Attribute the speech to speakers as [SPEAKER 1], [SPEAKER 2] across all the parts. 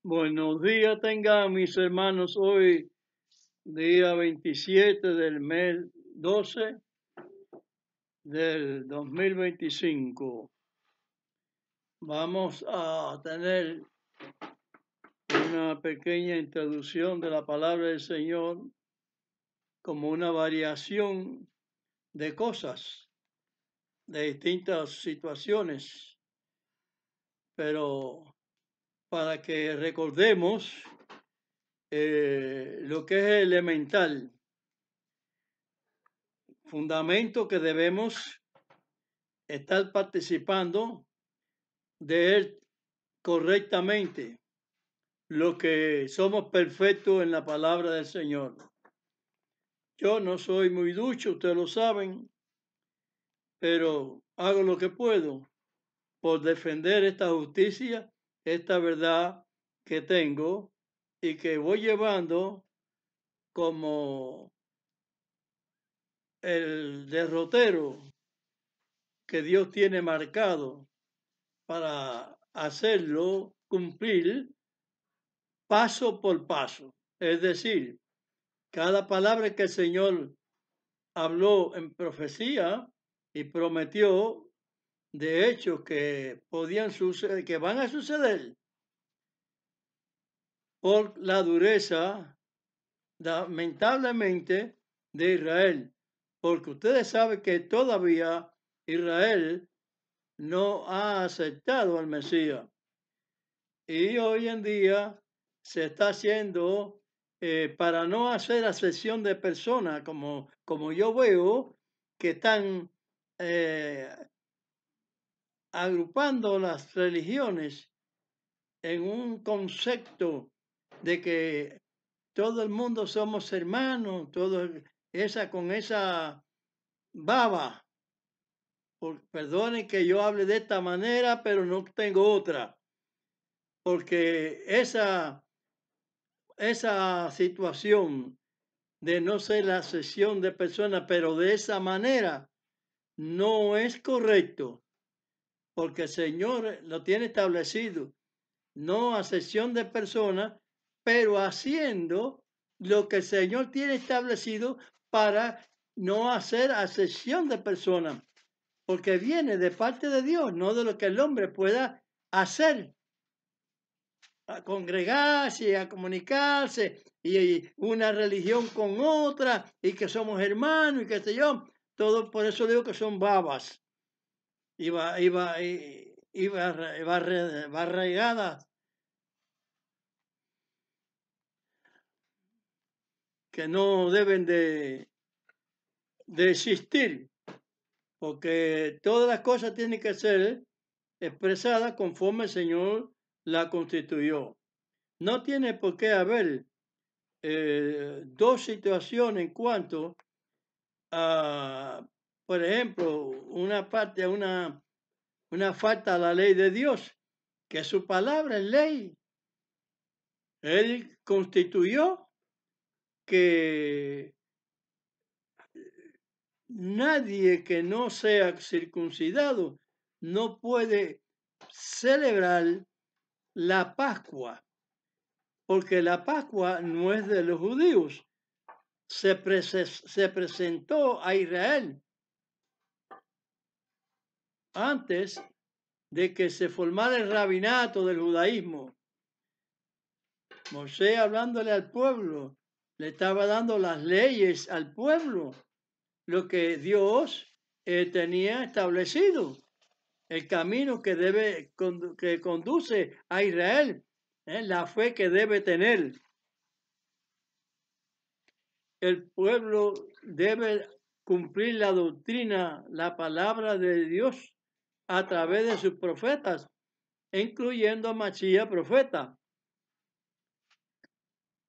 [SPEAKER 1] Buenos días tengan mis hermanos. Hoy, día 27 del mes 12 del 2025. Vamos a tener una pequeña introducción de la palabra del Señor como una variación de cosas, de distintas situaciones, pero para que recordemos lo que es elemental, fundamento que debemos estar participando de él correctamente, lo que somos perfectos en la palabra del Señor. Yo no soy muy ducho, ustedes lo saben, pero hago lo que puedo por defender esta justicia, esta verdad que tengo y que voy llevando como el derrotero que Dios tiene marcado para hacerlo cumplir paso por paso. Es decir, cada palabra que el Señor habló en profecía y prometió de hechos que podían suceder, que van a suceder por la dureza, lamentablemente, de Israel. Porque ustedes saben que todavía Israel no ha aceptado al Mesías. Y hoy en día se está haciendo, para no hacer acepción de personas, como yo veo que están agrupando las religiones en un concepto de que todo el mundo somos hermanos, con esa baba. Perdonen que yo hable de esta manera, pero no tengo otra, porque esa situación de no ser la sesión de personas, pero de esa manera, no es correcto, porque el Señor lo tiene establecido, no a sesión de personas, pero haciendo lo que el Señor tiene establecido para no hacer asesión de personas, porque viene de parte de Dios, no de lo que el hombre pueda hacer, a congregarse, a comunicarse, y una religión con otra, y que somos hermanos, y qué sé yo. Todo por eso digo que son babas y barrigadas que no deben de existir, porque todas las cosas tienen que ser expresadas conforme el Señor la constituyó. No tiene por qué haber dos situaciones en cuanto a, por ejemplo, una falta a la ley de Dios, que su palabra es ley. Él constituyó que nadie que no sea circuncidado no puede celebrar la Pascua, porque la Pascua no es de los judíos. Se presentó a Israel antes de que se formara el rabinato del judaísmo. Moisés, hablándole al pueblo, le estaba dando las leyes al pueblo, lo que Dios tenía establecido, el camino que conduce a Israel, la fe que debe tener. El pueblo debe cumplir la doctrina, la palabra de Dios a través de sus profetas, incluyendo a Machía profeta.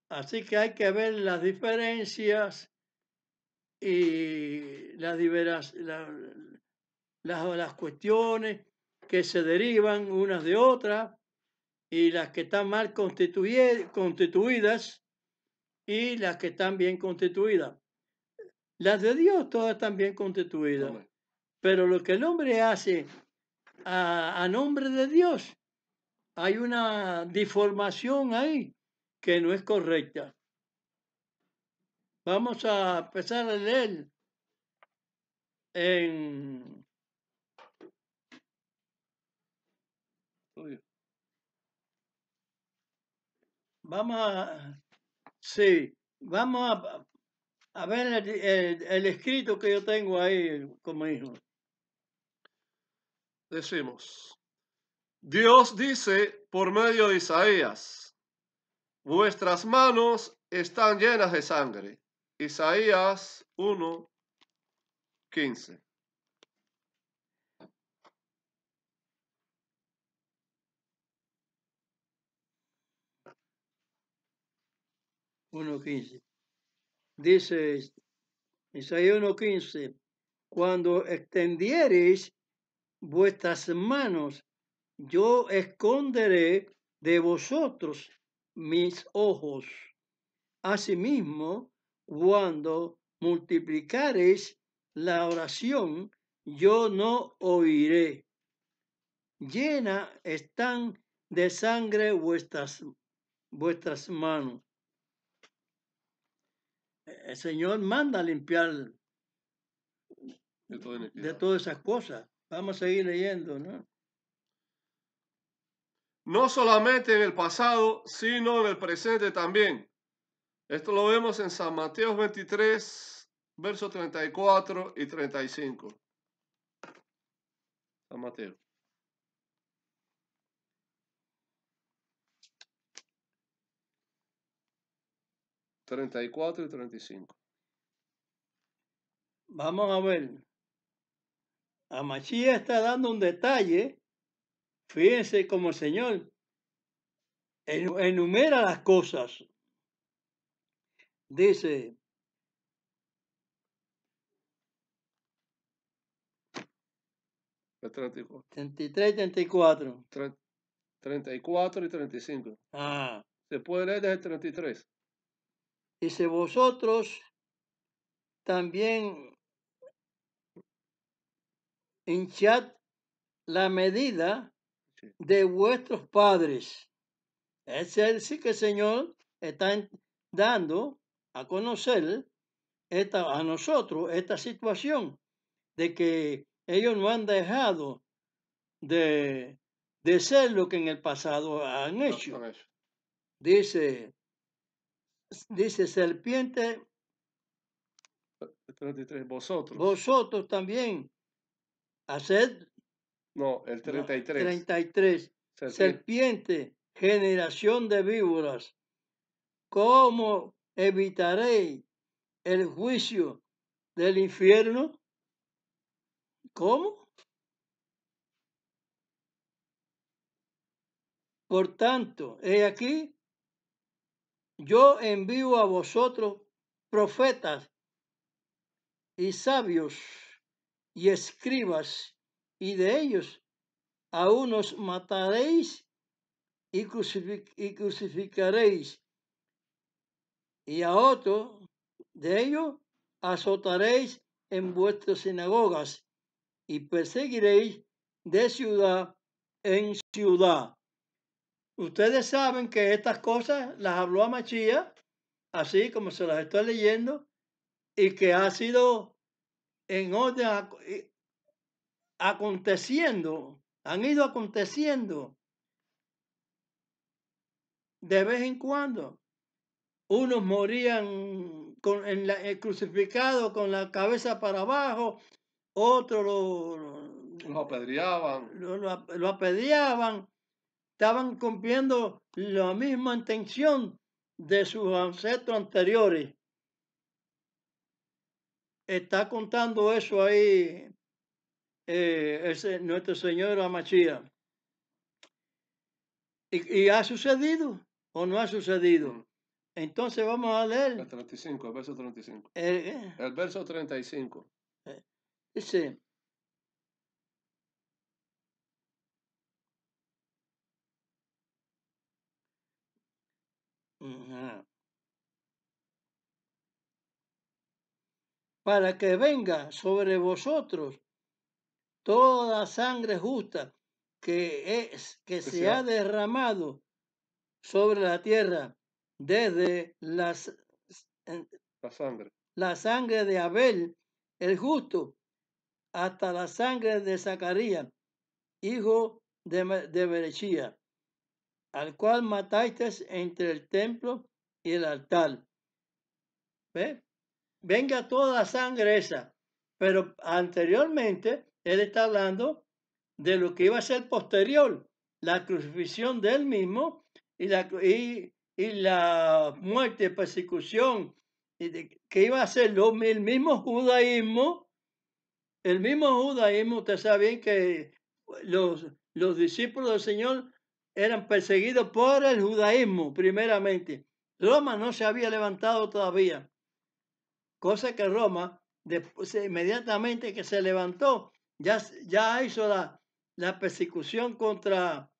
[SPEAKER 1] Así que hay que ver las diferencias y las cuestiones que se derivan unas de otras, y las que están mal constituidas y las que están bien constituidas. Las de Dios todas están bien constituidas, pero lo que el hombre hace a nombre de Dios, hay una deformación ahí que no es correcta. Vamos a empezar a leer en... Vamos a... Sí, vamos a ver el escrito que yo tengo ahí como hijo.
[SPEAKER 2] Decimos, Dios dice por medio de Isaías, vuestras manos están llenas de sangre. Isaías 1:15.
[SPEAKER 1] Dice Isaías 1:15, cuando extendiereis vuestras manos, yo esconderé de vosotros mis ojos. Asimismo, cuando multiplicareis la oración, yo no oiré. Llenas están de sangre vuestras manos. El Señor manda limpiar de todas esas cosas. Vamos a seguir leyendo, ¿no?
[SPEAKER 2] No solamente en el pasado, sino en el presente también. Esto lo vemos en San Mateo 23, versos 34 y 35. San Mateo. (34 y 35).
[SPEAKER 1] Vamos a ver. Amachía está dando un detalle. Fíjense como el Señor enumera las cosas. Dice,
[SPEAKER 2] El 34.
[SPEAKER 1] 33, 34.
[SPEAKER 2] 34 y 35.
[SPEAKER 1] Ah,
[SPEAKER 2] Se puede leer desde el 33.
[SPEAKER 1] dice, vosotros también hinchad la medida de vuestros padres. Es decir, que el Señor está dando a conocer a nosotros esta situación de que ellos no han dejado de ser lo que en el pasado han hecho. Dice serpiente,
[SPEAKER 2] 33, vosotros.
[SPEAKER 1] Vosotros también haced.
[SPEAKER 2] No, el 33.
[SPEAKER 1] 33. Serpiente, generación de víboras, ¿cómo evitaréis el juicio del infierno? ¿Cómo? Por tanto, he aquí, yo envío a vosotros profetas y sabios y escribas, y de ellos a unos mataréis y crucificaréis, y a otros de ellos azotaréis en vuestras sinagogas y perseguiréis de ciudad en ciudad. Ustedes saben que estas cosas las habló Amachía, así como se las estoy leyendo, y que ha sido en orden aconteciendo, han ido aconteciendo de vez en cuando. Unos morían crucificados con la cabeza para abajo, otros
[SPEAKER 2] lo apedreaban.
[SPEAKER 1] Lo apedreaban. Estaban cumpliendo la misma intención de sus ancestros anteriores. Está contando eso ahí nuestro Señor Amachía. ¿Y ha sucedido o no ha sucedido? Entonces vamos a leer.
[SPEAKER 2] El 35, el verso 35. El verso 35.
[SPEAKER 1] Dice, para que venga sobre vosotros toda sangre justa, que se ha derramado sobre la tierra desde
[SPEAKER 2] la sangre.
[SPEAKER 1] la sangre de Abel, el justo, hasta la sangre de Zacarías, hijo de Berechía, al cual matasteis entre el templo y el altar. ¿Ve? Venga toda la sangre esa. Pero anteriormente, él está hablando de lo que iba a ser posterior, la crucifixión de él mismo y la muerte, persecución, que iba a ser el mismo judaísmo. El mismo judaísmo, usted sabe bien que los discípulos del Señor eran perseguidos por el judaísmo, primeramente. Roma no se había levantado todavía, cosa que Roma, después, inmediatamente que se levantó, ya hizo la persecución contra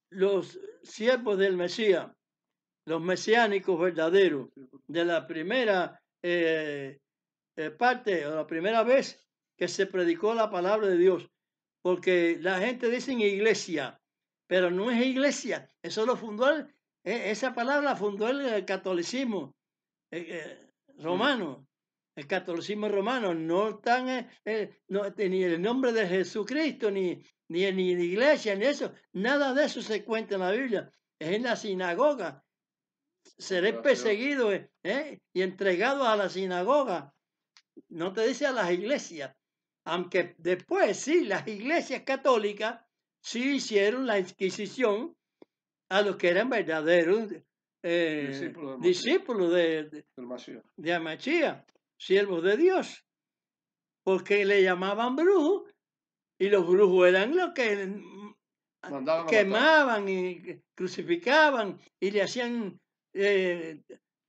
[SPEAKER 1] los siervos del Mesías, los mesiánicos verdaderos, de la primera parte, o la primera vez que se predicó la palabra de Dios. Porque la gente dice iglesia, pero no es iglesia. Eso lo fundó, esa palabra la fundó el catolicismo romano. El catolicismo romano no están ni el nombre de Jesucristo, ni de iglesia, ni eso. Nada de eso se cuenta en la Biblia. Es en la sinagoga. Seré perseguido y entregado a la sinagoga. No te dice a las iglesias. Aunque después sí, las iglesias católicas sí hicieron la Inquisición a los que eran verdaderos discípulos de Mashiach, siervos de Dios, porque le llamaban brujos y los brujos eran los que quemaban y crucificaban y le hacían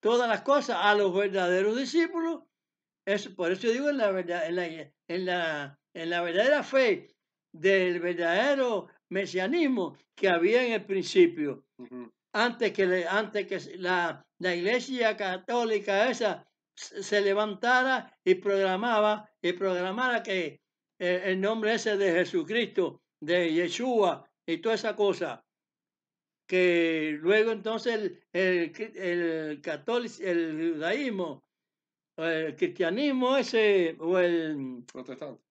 [SPEAKER 1] todas las cosas a los verdaderos discípulos. Por eso digo en la verdadera fe del verdadero mesianismo que había en el principio. Antes que la iglesia católica esa se levantara y programara que el nombre ese de Jesucristo, de Yeshua y toda esa cosa, que luego entonces el judaísmo, el cristianismo ese, o el
[SPEAKER 2] protestante,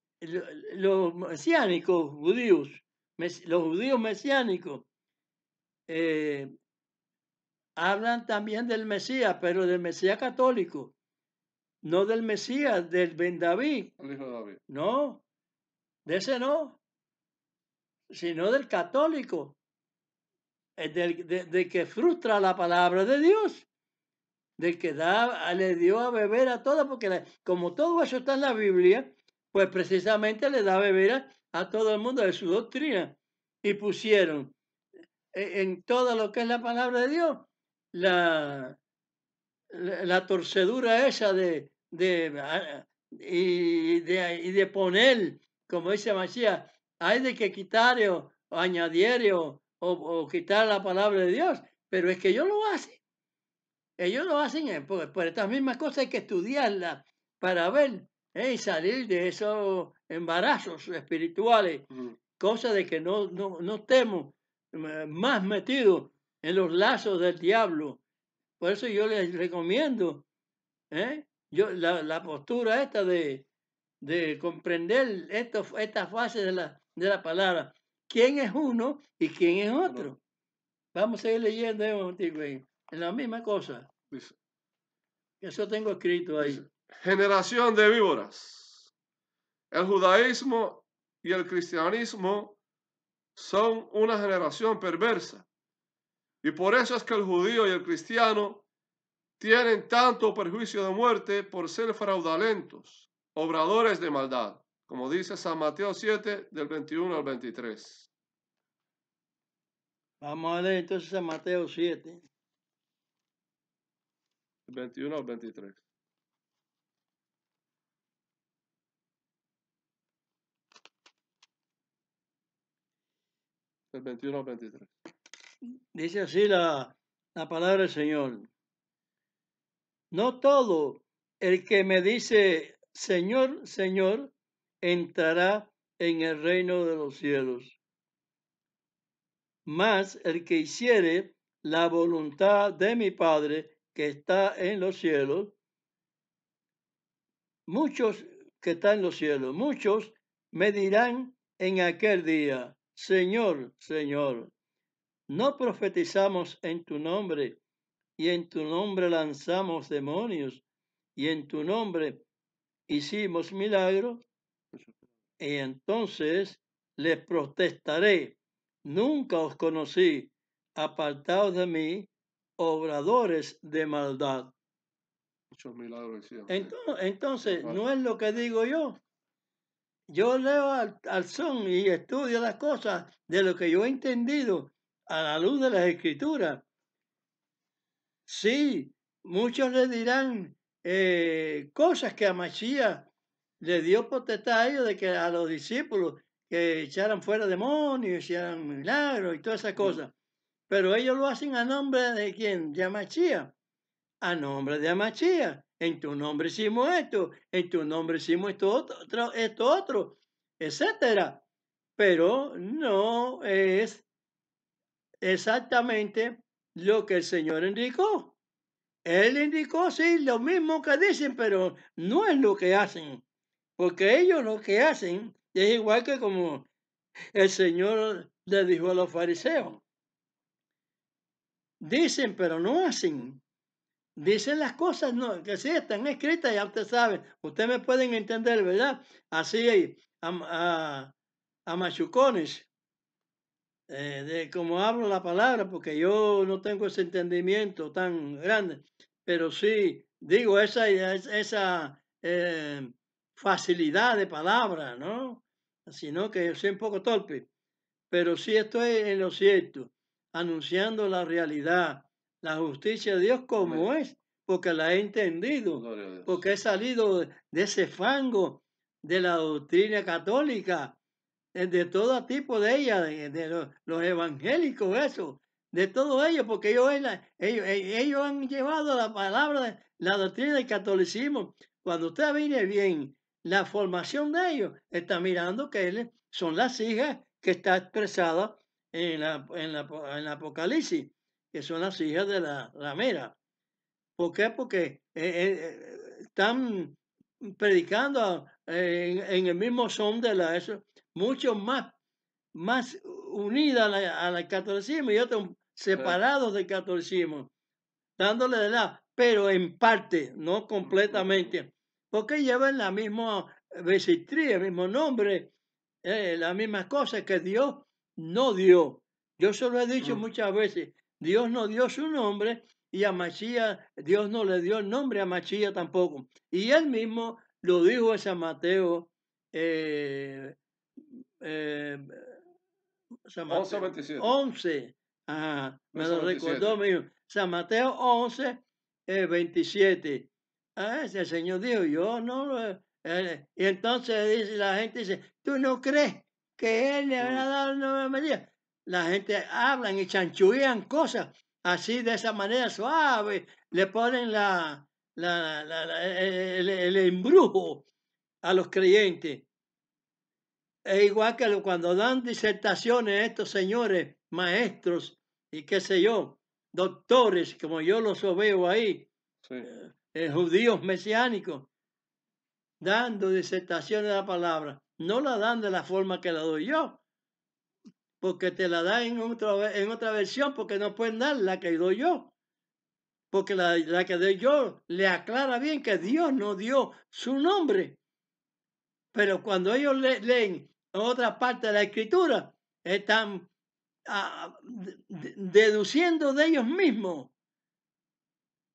[SPEAKER 1] los mesiánicos judíos, los judíos mesiánicos, hablan también del Mesías, pero del Mesías católico, no del Mesías del Ben David.
[SPEAKER 2] El hijo de David.
[SPEAKER 1] No, de ese no, sino del católico, del que frustra la palabra de Dios, del que le dio a beber a todos, porque como todo eso está en la Biblia, pues precisamente le da a beber a todo el mundo de su doctrina. Y pusieron en todo lo que es la palabra de Dios la torcedura esa y de poner, como dice Mashiach, hay de que quitar o añadir o quitar la palabra de Dios, pero es que ellos lo hacen. Ellos lo hacen por estas mismas cosas, hay que estudiarlas para ver y salir de esos embarazos espirituales, cosa de que no estemos más metidos en los lazos del diablo. Por eso yo les recomiendo la postura esta de comprender esta fase de la palabra. ¿Quién es uno y quién es otro? Vamos a seguir leyendo en la misma cosa.
[SPEAKER 2] Dice,
[SPEAKER 1] eso tengo escrito ahí.
[SPEAKER 2] Dice, generación de víboras. El judaísmo y el cristianismo son una generación perversa. Y por eso es que el judío y el cristiano tienen tanto perjuicio de muerte por ser fraudulentos, obradores de maldad, como dice San Mateo 7, del 21 al 23.
[SPEAKER 1] Vamos a leer entonces San Mateo 7.
[SPEAKER 2] 21 al 23. Del 21 al 23.
[SPEAKER 1] Dice así la palabra del Señor. No todo el que me dice, Señor, Señor, entrará en el reino de los cielos. Mas el que hiciere la voluntad de mi Padre que está en los cielos, muchos que están en los cielos, muchos me dirán en aquel día, Señor, Señor, ¿no profetizamos en tu nombre y en tu nombre lanzamos demonios y en tu nombre hicimos milagros? Y entonces les protestaré, nunca os conocí, apartados de mí, obradores de maldad.
[SPEAKER 2] Muchos milagros hicieron.
[SPEAKER 1] Entonces, no es lo que digo yo. Yo leo al son y estudio las cosas de lo que yo he entendido a la luz de las Escrituras. Sí, muchos le dirán cosas que a Mashiach le dio potestad a ellos de que a los discípulos que echaran fuera demonios, hicieran milagros y todas esas cosas. Pero ellos lo hacen a nombre de quién, de Mashiach. A nombre de Mashiach. En tu nombre hicimos esto, en tu nombre hicimos esto otro, etcétera. Pero no es exactamente lo que el Señor indicó. Él indicó, sí, lo mismo que dicen, pero no es lo que hacen. Porque ellos lo que hacen es igual que como el Señor le dijo a los fariseos. Dicen, pero no hacen. Dicen las cosas no, que sí están escritas, ya usted sabe. Ustedes me pueden entender, ¿verdad? Así a machucones. De cómo hablo la palabra, porque yo no tengo ese entendimiento tan grande, pero sí digo esa facilidad de palabra, ¿no? Sino que yo soy un poco torpe, pero sí estoy en lo cierto, anunciando la realidad, la justicia de Dios como es, porque la he entendido, porque he salido de ese fango de la doctrina católica, de todo tipo de ellas, de los evangélicos, eso, de todo ello, porque ellos han llevado la palabra, la doctrina del catolicismo. Cuando usted mire bien la formación de ellos, está mirando que son las hijas que está expresada en la Apocalipsis, que son las hijas de la ramera. ¿Por qué? Porque están predicando en el mismo son de eso, mucho más unidas al catolicismo y otros separados del catolicismo, dándole de lado, pero en parte, no completamente, porque llevan la misma vesitría, el mismo nombre, las mismas cosas que Dios no dio. Yo se lo he dicho muchas veces, Dios no dio su nombre y a Mashiach, Dios no le dio el nombre a Mashiach tampoco. Y él mismo lo dijo en San Mateo San Mateo
[SPEAKER 2] 11:27.
[SPEAKER 1] 11. Ajá, me lo
[SPEAKER 2] 27.
[SPEAKER 1] recordó mío. San Mateo 11, 27. El Señor dijo, yo no lo... y entonces dice, la gente dice, ¿tú no crees que Él le habrá dado el nombre de María? La gente hablan y chanchullan cosas así de esa manera suave. Le ponen el embrujo a los creyentes. Es igual que cuando dan disertaciones estos señores, maestros y qué sé yo, doctores, como yo los veo ahí,
[SPEAKER 2] Sí.
[SPEAKER 1] judíos mesiánicos, dando disertaciones de la palabra. No la dan de la forma que la doy yo, porque te la dan en otra versión, porque no pueden dar la que doy yo. Porque la que doy yo le aclara bien que Dios no dio su nombre. Pero cuando ellos leen otra parte de la escritura, están deduciendo de ellos mismos,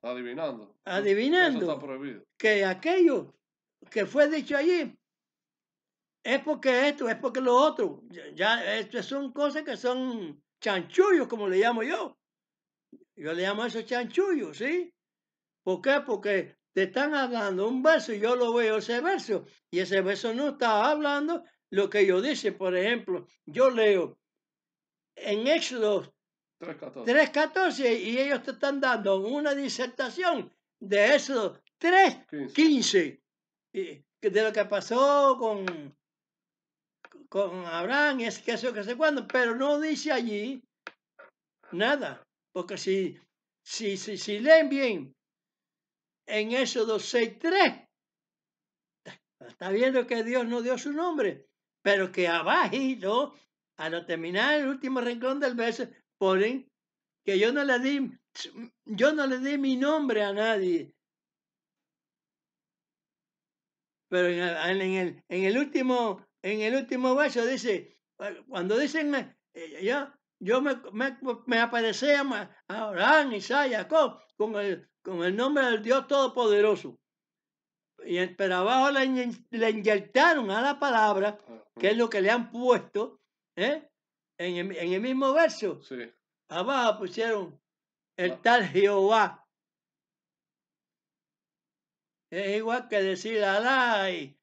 [SPEAKER 2] Adivinando.
[SPEAKER 1] adivinando
[SPEAKER 2] Eso está prohibido.
[SPEAKER 1] que aquello que fue dicho allí es porque esto, es porque lo otro. Ya estas son cosas que son chanchullos, como le llamo yo. Yo le llamo a eso chanchullos, ¿sí? ¿Por qué? Porque te están hablando un verso y yo lo veo ese verso, y ese verso no está hablando lo que ellos dicen. Por ejemplo, yo leo en Éxodo 3:14 y ellos te están dando una disertación de Éxodo 3:15. de lo que pasó con Abraham y es que eso, que sé cuándo, pero no dice allí nada. Porque si leen bien en Éxodo 6:3, está viendo que Dios no dio su nombre, pero que abajito, al terminar el último renglón del verso, ponen que yo no le di mi nombre a nadie. Pero en el último verso dice, cuando dicen, yo me aparecí a Abraham, Isaac, Jacob, con el nombre del Dios Todopoderoso. Pero abajo le inyectaron a la palabra, que es lo que le han puesto, en el mismo verso.
[SPEAKER 2] Sí.
[SPEAKER 1] Abajo pusieron el tal Jehová. Es igual que decir Alá y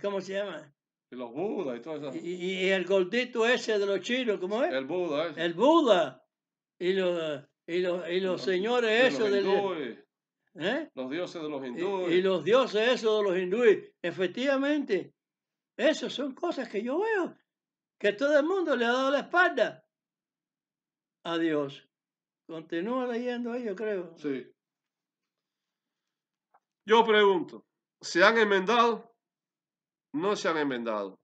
[SPEAKER 1] ¿cómo se llama?
[SPEAKER 2] Y los Budas y todo eso.
[SPEAKER 1] Y el gordito ese de los chinos, ¿cómo es?
[SPEAKER 2] El Buda ese.
[SPEAKER 1] El Buda. Y los señores esos
[SPEAKER 2] los dioses de los
[SPEAKER 1] y
[SPEAKER 2] hindúes.
[SPEAKER 1] los dioses esos de los hindúes. Efectivamente, esas son cosas que yo veo, que todo el mundo le ha dado la espalda a Dios. Continúa leyendo ahí, yo creo.
[SPEAKER 2] Sí. Yo pregunto, ¿se han enmendado? No se han enmendado.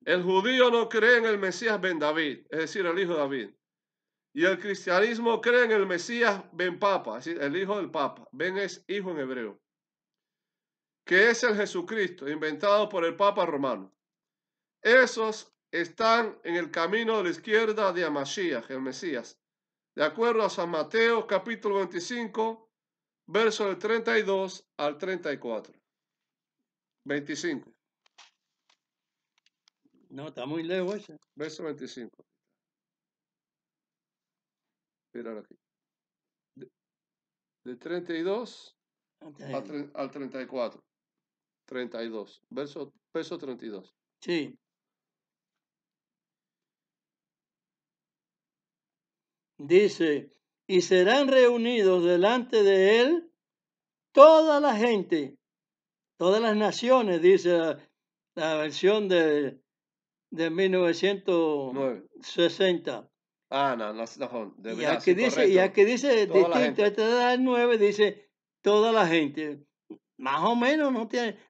[SPEAKER 2] El judío no cree en el Mesías Ben David, es decir, el hijo de David. Y el cristianismo cree en el Mesías Ben Papa, es decir, el hijo del Papa. Ben es hijo en hebreo. Que es el Jesucristo, inventado por el Papa romano. Esos están en el camino de la izquierda de Amashiach, el Mesías. De acuerdo a San Mateo, capítulo 25, verso del 32 al 34. 25.
[SPEAKER 1] No, está muy lejos ese.
[SPEAKER 2] Verso 25. Mira aquí. De 32 al 34. 32. Verso 32.
[SPEAKER 1] Sí. Dice, y serán reunidos delante de él toda la gente, todas las naciones, dice la versión de 1960.
[SPEAKER 2] No.
[SPEAKER 1] Y aquí dice distinto, este del 9 dice toda la gente. Más o menos no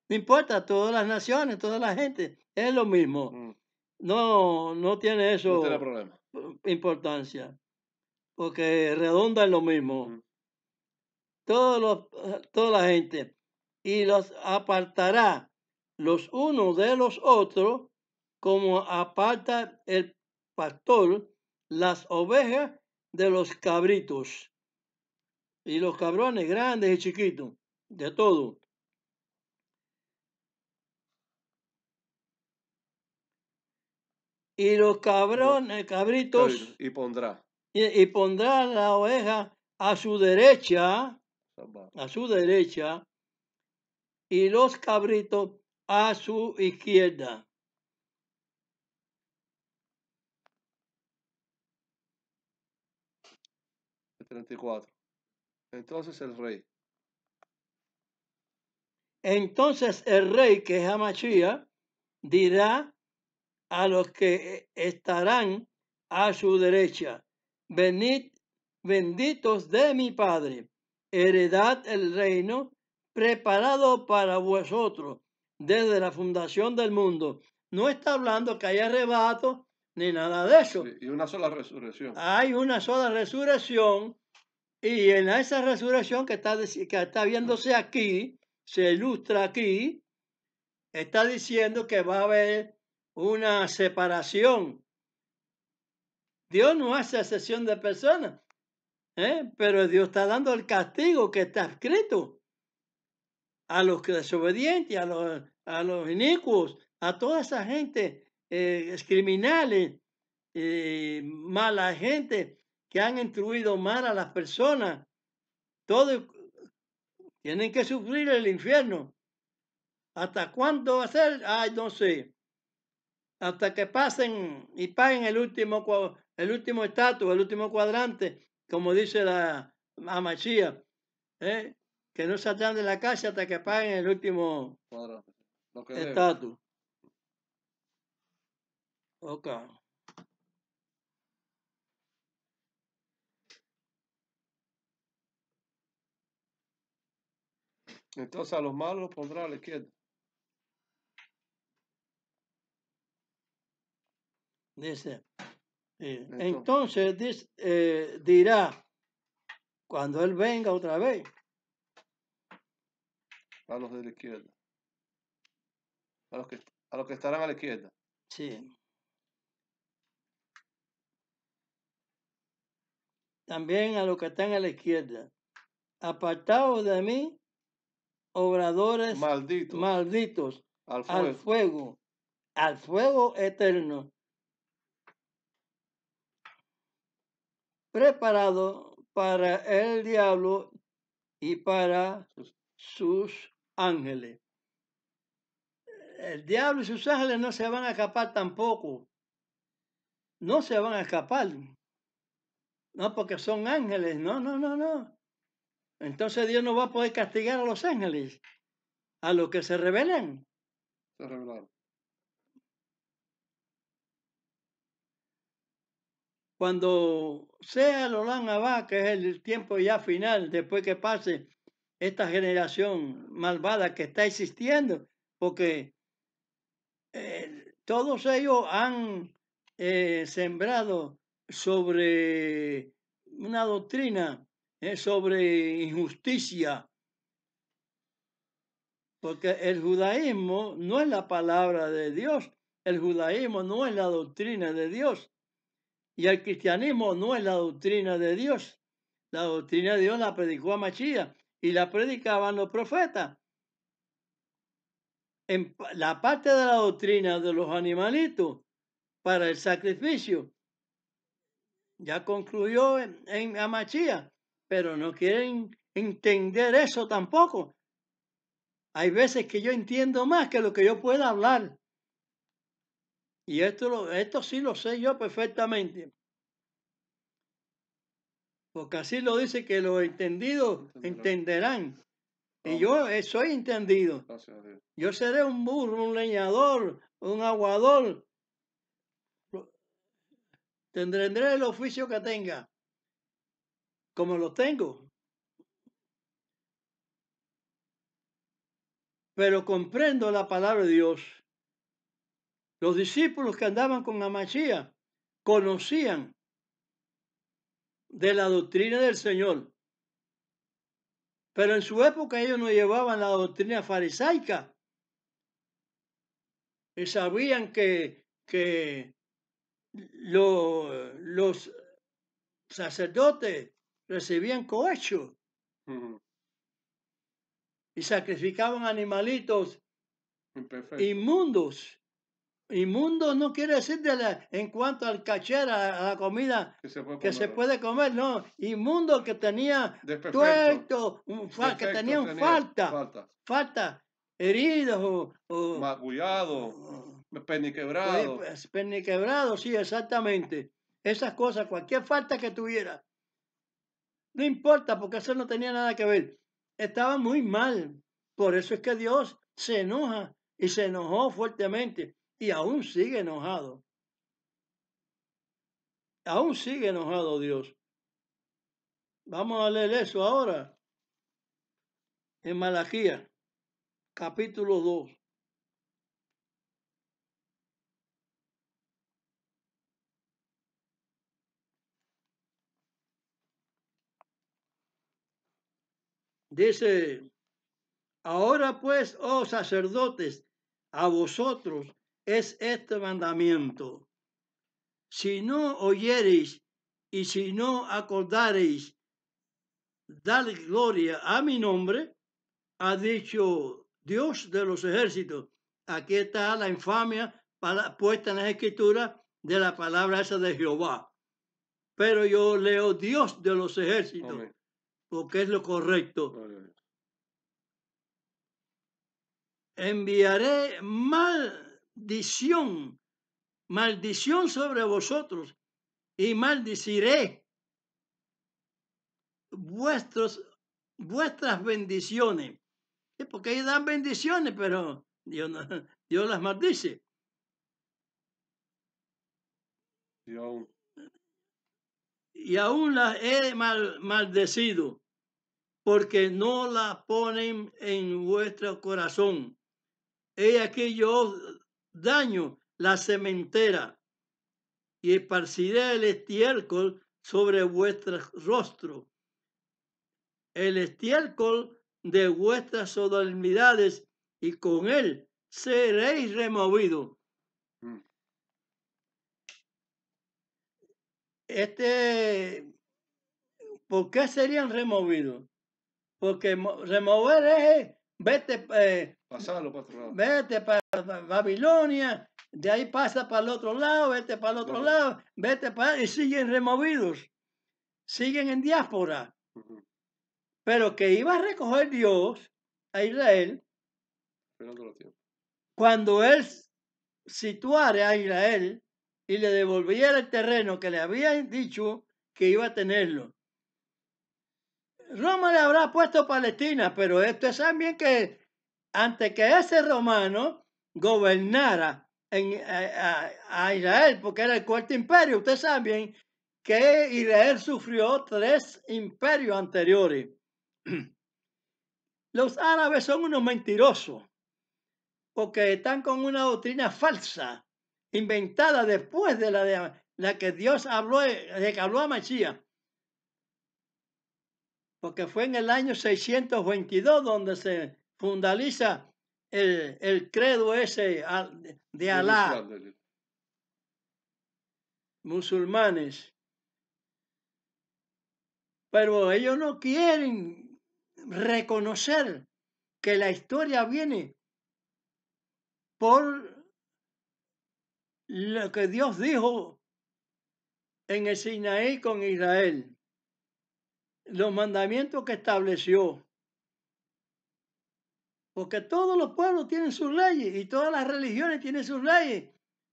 [SPEAKER 1] importa, todas las naciones, toda la gente, es lo mismo. No tiene eso.
[SPEAKER 2] No tiene problema.
[SPEAKER 1] Importancia, porque redonda en lo mismo. Toda la gente, y los apartará los unos de los otros, como aparta el pastor las ovejas de los cabritos. Y los cabrones grandes y chiquitos, de todo. Y los cabritos.
[SPEAKER 2] Y pondrá.
[SPEAKER 1] Y pondrá la oveja a su derecha, y los cabritos a su izquierda.
[SPEAKER 2] El 34. Entonces el
[SPEAKER 1] rey, que es Hamashiach, dirá a los que estarán a su derecha: venid, benditos de mi Padre, heredad el reino preparado para vosotros desde la fundación del mundo. No está hablando que haya arrebato ni nada de eso.
[SPEAKER 2] Y una sola resurrección.
[SPEAKER 1] Hay una sola resurrección, y en esa resurrección que está viéndose aquí, se ilustra aquí, está diciendo que va a haber una separación. Dios no hace excepción de personas, pero Dios está dando el castigo que está escrito a los desobedientes, a los inicuos, a toda esa gente, criminales, mala gente que han instruido mal a las personas. Todos tienen que sufrir el infierno. ¿Hasta cuándo va a ser? Ay, no sé. Hasta que pasen y paguen el último estatus, el último cuadrante, como dice la Hamashiach. que no saldrán de la casa hasta que paguen el último
[SPEAKER 2] cuadrante. Lo que debe.
[SPEAKER 1] estatus. Ok.
[SPEAKER 2] Entonces a los malos los pondrá a la izquierda.
[SPEAKER 1] Dice.
[SPEAKER 2] Entonces.
[SPEAKER 1] Entonces dirá, cuando él venga otra vez,
[SPEAKER 2] A los de la izquierda. A los que estarán a la izquierda.
[SPEAKER 1] sí. También a los que están a la izquierda. Apartaos de mí, obradores malditos, al fuego eterno, preparado para el diablo y para sus ángeles. El diablo y sus ángeles no se van a escapar tampoco. No se van a escapar. No, porque son ángeles. No, no, no, no. Entonces Dios no va a poder castigar a los ángeles, a los que se rebelen.
[SPEAKER 2] Se rebelaron.
[SPEAKER 1] Cuando sea el Olam Abba, que es el tiempo ya final, después que pase esta generación malvada que está existiendo, porque todos ellos han sembrado sobre una doctrina, sobre injusticia, porque el judaísmo no es la palabra de Dios, el judaísmo no es la doctrina de Dios, y el cristianismo no es la doctrina de Dios. La doctrina de Dios la predicó a Machía y la predicaban los profetas. En la parte de la doctrina de los animalitos para el sacrificio ya concluyó en Amachía, pero no quieren entender eso tampoco. Hay veces que yo entiendo más que lo que yo pueda hablar. Y esto sí lo sé yo perfectamente. Porque así lo dice que los entendidos entenderán. Y yo soy entendido.
[SPEAKER 2] Gracias a Dios.
[SPEAKER 1] Yo seré un burro, un leñador, un aguador. Tendré el oficio que tenga, como lo tengo. Pero comprendo la palabra de Dios. Los discípulos que andaban con Amachía conocían de la doctrina del Señor. Pero en su época ellos no llevaban la doctrina farisaica. Y sabían que los sacerdotes recibían cohecho y sacrificaban animalitos inmundos. Inmundos no quiere decir en cuanto al cachera, a la comida que se puede comer, no. Inmundo que tenía tuerto, que tenían falta, heridos o
[SPEAKER 2] magullados, perniquebrados.
[SPEAKER 1] Pues, perniquebrados, sí, exactamente. Esas cosas, cualquier falta que tuviera. No importa, porque eso no tenía nada que ver. Estaba muy mal. Por eso es que Dios se enoja y se enojó fuertemente. Y aún sigue enojado. Aún sigue enojado Dios. Vamos a leer eso ahora. En Malaquías, capítulo 2. Dice, ahora pues, oh sacerdotes, a vosotros es este mandamiento. Si no oyereis y si no acordareis, dar gloria a mi nombre, ha dicho Dios de los ejércitos. Aquí está la infamia puesta en las escrituras de la palabra esa de Jehová. Pero yo leo Dios de los ejércitos, amén, porque es lo correcto. Amén. Enviaré maldición sobre vosotros y maldiciré vuestras bendiciones. Sí, porque ellos dan bendiciones, pero Dios, Dios las maldice. Y aún las he maldecido, porque no las ponen en vuestro corazón. He aquí yo daño la sementera y esparciré el estiércol sobre vuestros rostros, el estiércol de vuestras solemnidades, y con él seréis removidos. ¿Por qué serían removidos? Porque remover es vete,
[SPEAKER 2] Pasarlo para otro lado.
[SPEAKER 1] vete para Babilonia, de ahí pasa para el otro lado, vete para el otro lado, vete para, y siguen removidos, siguen en diáspora. Pero que iba a recoger Dios a Israel cuando él situara a Israel y le devolviera el terreno que le habían dicho que iba a tenerlo. Roma le habrá puesto Palestina, pero ustedes saben bien que antes que ese romano gobernara a Israel, porque era el cuarto imperio, ustedes saben bien que Israel sufrió 3 imperios anteriores. Los árabes son unos mentirosos, porque están con una doctrina falsa, inventada después de la que Dios habló, de que habló a Mashiach. Porque fue en el año 622 donde se fundaliza el credo ese de Alá, musulmanes. Pero ellos no quieren reconocer que la historia viene por lo que Dios dijo en el Sinaí con Israel, los mandamientos que estableció. Porque todos los pueblos tienen sus leyes y todas las religiones tienen sus leyes,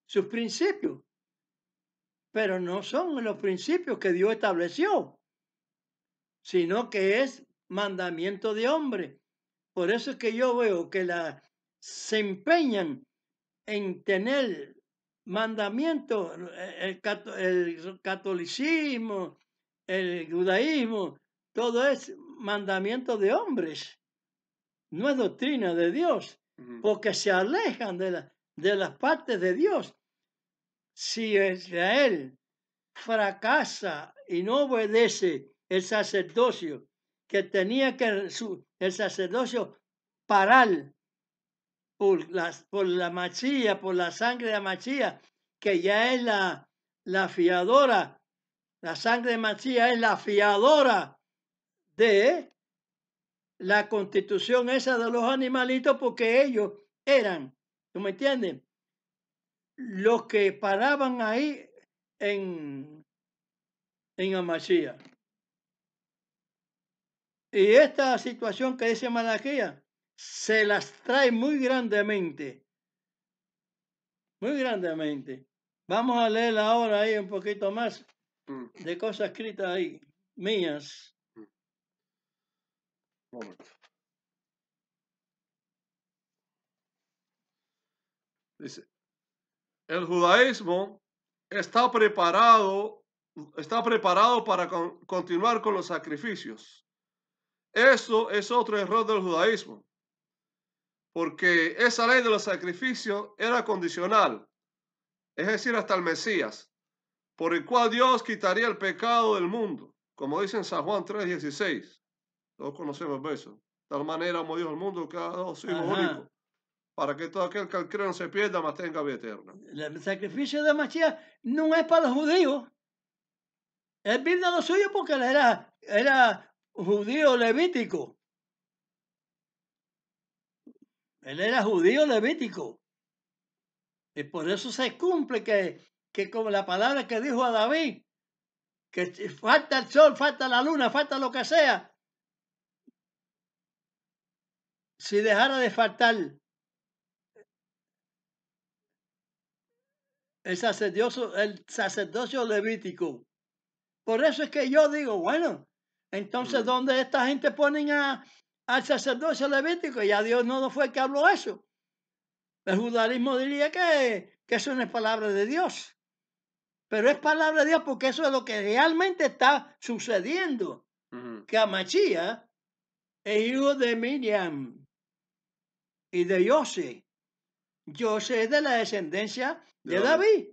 [SPEAKER 1] sus principios. Pero no son los principios que Dios estableció, sino que es mandamiento de hombre. Por eso es que yo veo que se empeñan en tener mandamientos, el catolicismo, el judaísmo, todo es mandamiento de hombres, no es doctrina de Dios, porque se alejan de las partes de Dios. Si Israel fracasa y no obedece el sacerdocio, que tenía que el sacerdocio parar por la Mashiach, por la sangre de la Mashiach, que ya es la fiadora, la sangre de Mashiach es la fiadora de la constitución esa de los animalitos, porque ellos eran, ¿tú me entiendes? Los que paraban ahí en Mashiach. Y esta situación que dice Malaquías se las trae muy grandemente. Muy grandemente. Vamos a leer ahora ahí un poquito más de cosas escritas ahí, mías.
[SPEAKER 2] Un momento. Dice, el judaísmo está preparado para continuar con los sacrificios. Eso es otro error del judaísmo, porque esa ley de los sacrificios era condicional, es decir, hasta el Mesías, por el cual Dios quitaría el pecado del mundo, como dice en San Juan 3:16. Todos conocemos eso. De tal manera amó Dios al mundo que ha dado su Hijo único, para que todo aquel que cree no se pierda, mas tenga vida eterna.
[SPEAKER 1] El sacrificio de Mashiach no es para los judíos. Él vino a lo suyo porque él era judío levítico. Él era judío levítico. Y por eso se cumple que como la palabra que dijo a David, que falta el sol, falta la luna, falta lo que sea. Si dejara de faltar el sacerdocio levítico. Por eso es que yo digo, bueno, Entonces, ¿dónde esta gente ponen al sacerdocio levítico? Ya Dios no fue el que habló eso. El judaísmo diría que eso no es palabra de Dios. Pero es palabra de Dios porque eso es lo que realmente está sucediendo. Que Amachías es hijo de Miriam y de José. José es de la descendencia de David.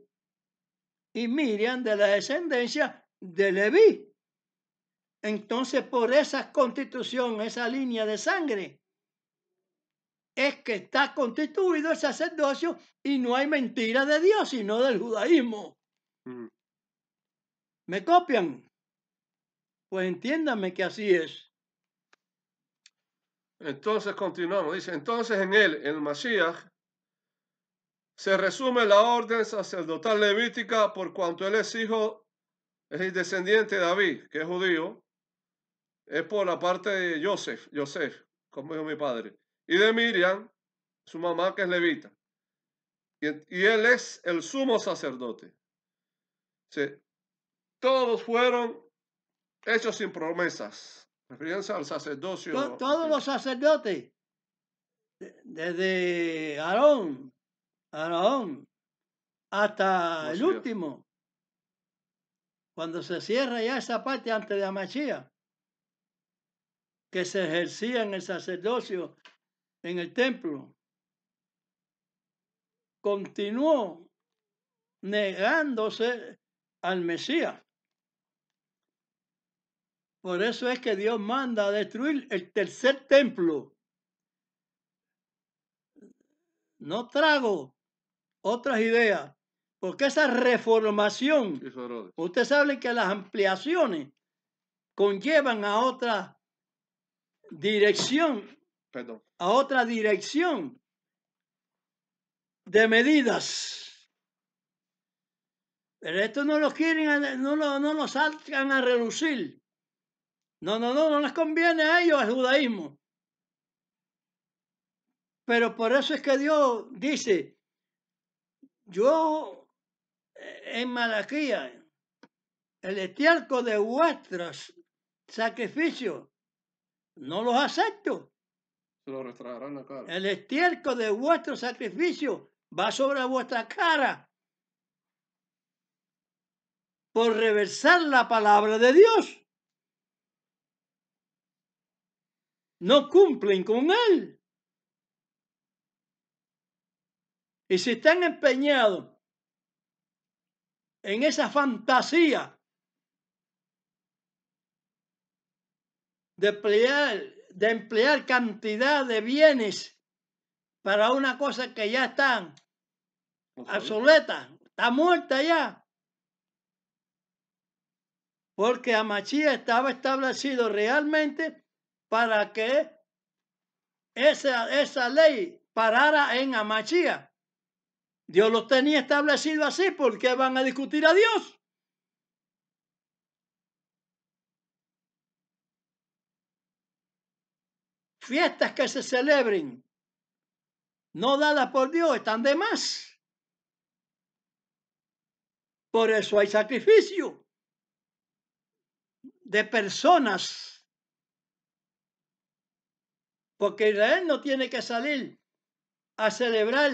[SPEAKER 1] Y Miriam de la descendencia de Leví. Entonces, por esa constitución, esa línea de sangre, es que está constituido el sacerdocio y no hay mentira de Dios, sino del judaísmo. ¿Me copian? Pues entiéndanme que así es.
[SPEAKER 2] Entonces continuamos. Dice, entonces en él, el Mashiach, se resume la orden sacerdotal levítica por cuanto él es descendiente de David, que es judío, es por la parte de Joseph, como dijo mi padre, y de Miriam, su mamá, que es levita. Y él es el sumo sacerdote. Sí, todos fueron hechos sin promesas, refiriéndose al sacerdocio.
[SPEAKER 1] Todos los sacerdotes, desde Aarón hasta el último, cuando se cierra ya esa parte antes de Amachía, que se ejercía en el sacerdocio en el templo, continuó negándose al Mesías. Por eso es que Dios manda a destruir el tercer templo. No trago otras ideas, porque esa reformación, usted sabe que las ampliaciones conllevan a otra dirección, de medidas. Pero esto no lo quieren, no lo sacan a relucir. No les conviene a ellos el judaísmo. Pero por eso es que Dios dice, yo en Malaquías, el estiércol de vuestros sacrificios, no los acepto.
[SPEAKER 2] Se lo restregarán la cara.
[SPEAKER 1] El estiércol de vuestro sacrificio va sobre vuestra cara por reversar la palabra de Dios. No cumplen con él. Y si están empeñados en esa fantasía de emplear cantidad de bienes para una cosa que ya está obsoleta, está muerta ya. Porque Amachía estaba establecido realmente para que esa ley parara en Amachía. Dios lo tenía establecido así, ¿por qué van a discutir a Dios? Fiestas que se celebren, no dadas por Dios, están de más. Por eso hay sacrificio de personas. Porque Israel no tiene que salir a celebrar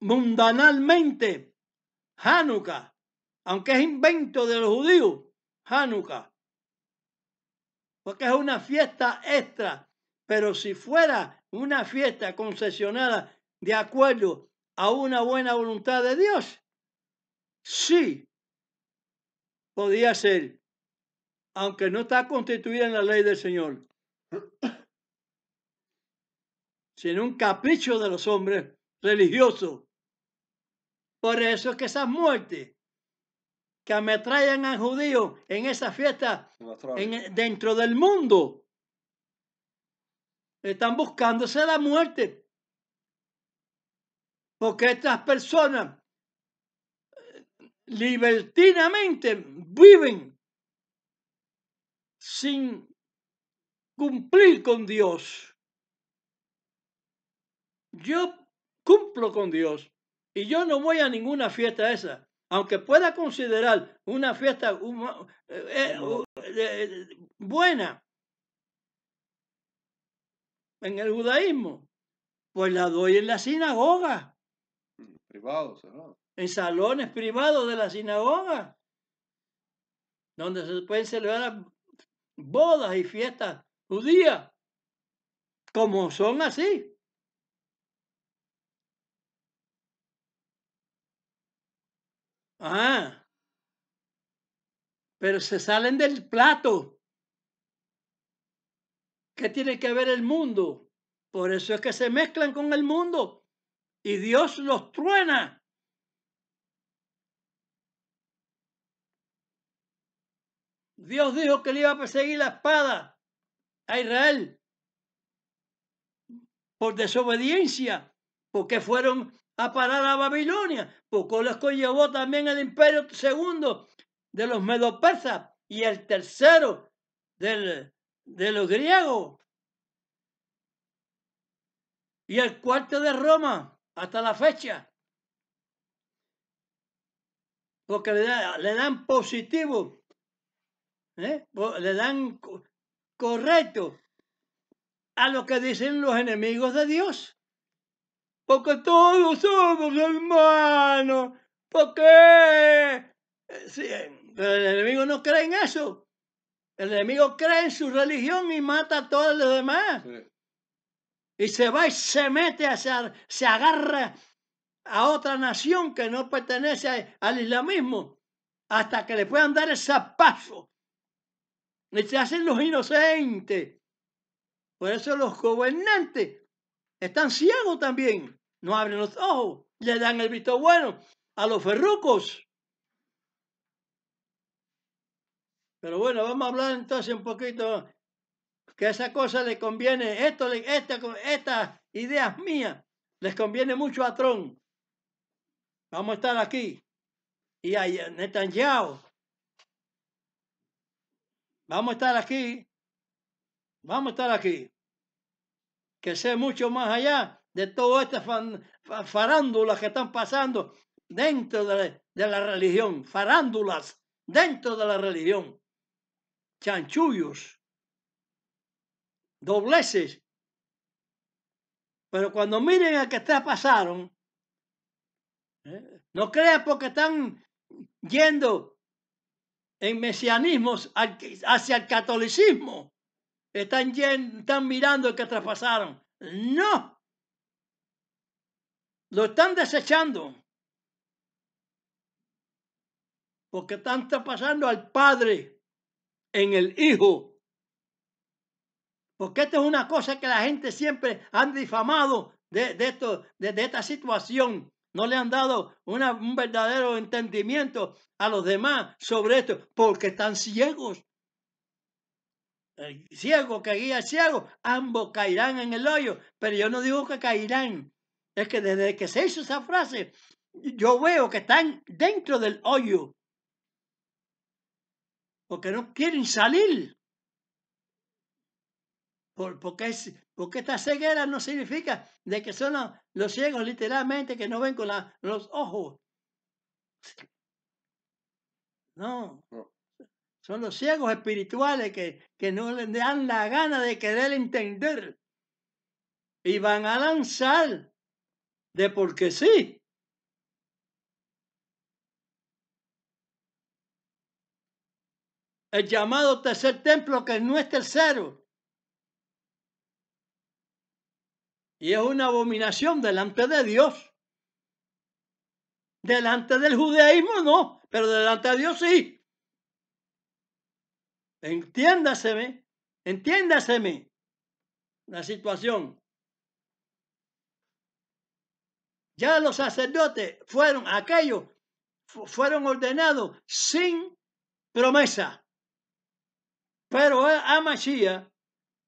[SPEAKER 1] mundanalmente Hanukkah, aunque es invento de los judíos, Hanukkah, porque es una fiesta extra. Pero si fuera una fiesta concesionada de acuerdo a una buena voluntad de Dios, sí, podía ser, aunque no está constituida en la ley del Señor, sino un capricho de los hombres religiosos. Por eso es que esas muertes que ametrallan a judíos en esa fiesta dentro del mundo, están buscándose la muerte. Porque estas personas libertinamente viven sin cumplir con Dios. Yo cumplo con Dios y yo no voy a ninguna fiesta esa, aunque pueda considerar una fiesta buena en el judaísmo, pues la doy en la sinagoga,
[SPEAKER 2] Privado, cerrado.
[SPEAKER 1] en salones privados de la sinagoga, donde se pueden celebrar bodas y fiestas judías, como son así. Ah, pero se salen del plato. ¿Qué tiene que ver el mundo? Por eso es que se mezclan con el mundo y Dios los truena. Dios dijo que le iba a perseguir la espada a Israel por desobediencia, porque fueron a parar a Babilonia, porque los conllevó también el imperio segundo de los medo-persas y el tercero de los griegos y el cuarto de Roma hasta la fecha, porque le dan positivo, le dan correcto a lo que dicen los enemigos de Dios. Porque todos somos hermanos. ¿Por qué? Sí, el enemigo no cree en eso. El enemigo cree en su religión y mata a todos los demás.
[SPEAKER 2] Sí.
[SPEAKER 1] Y se va y se mete, se agarra a otra nación que no pertenece al islamismo hasta que le puedan dar el zapazo. Y se hacen los inocentes. Por eso los gobernantes están ciegos también. No abren los ojos. Le dan el visto bueno a los ferrucos. Pero bueno, vamos a hablar entonces un poquito que esa cosa le conviene, estas ideas mías les conviene mucho a Trump. Vamos a estar aquí. Y a Netanyahu. Vamos a estar aquí. Vamos a estar aquí. Que sé mucho más allá de todas estas farándulas que están pasando dentro de la religión. Farándulas dentro de la religión. Chanchullos. Dobleces. Pero cuando miren a que pasaron, no crean porque están yendo en mesianismos hacia el catolicismo. Están mirando el que traspasaron. No. Lo están desechando. Porque están traspasando al Padre en el Hijo. Porque esto es una cosa que la gente siempre han difamado de esta situación. No le han dado un verdadero entendimiento a los demás sobre esto, porque están ciegos. El ciego que guía al ciego, ambos caerán en el hoyo, pero yo no digo que caerán. Es que desde que se hizo esa frase, yo veo que están dentro del hoyo, porque no quieren salir. Porque esta ceguera no significa de que son los ciegos literalmente que no ven con los ojos. No. Son los ciegos espirituales que no les dan la gana de querer entender. Y van a lanzar de porque sí. El llamado tercer templo, que no es tercero. Y es una abominación delante de Dios. Delante del judaísmo no, pero delante de Dios sí. Entiéndaseme la situación. Ya los sacerdotes fueron ordenados sin promesa. Pero a Mashiach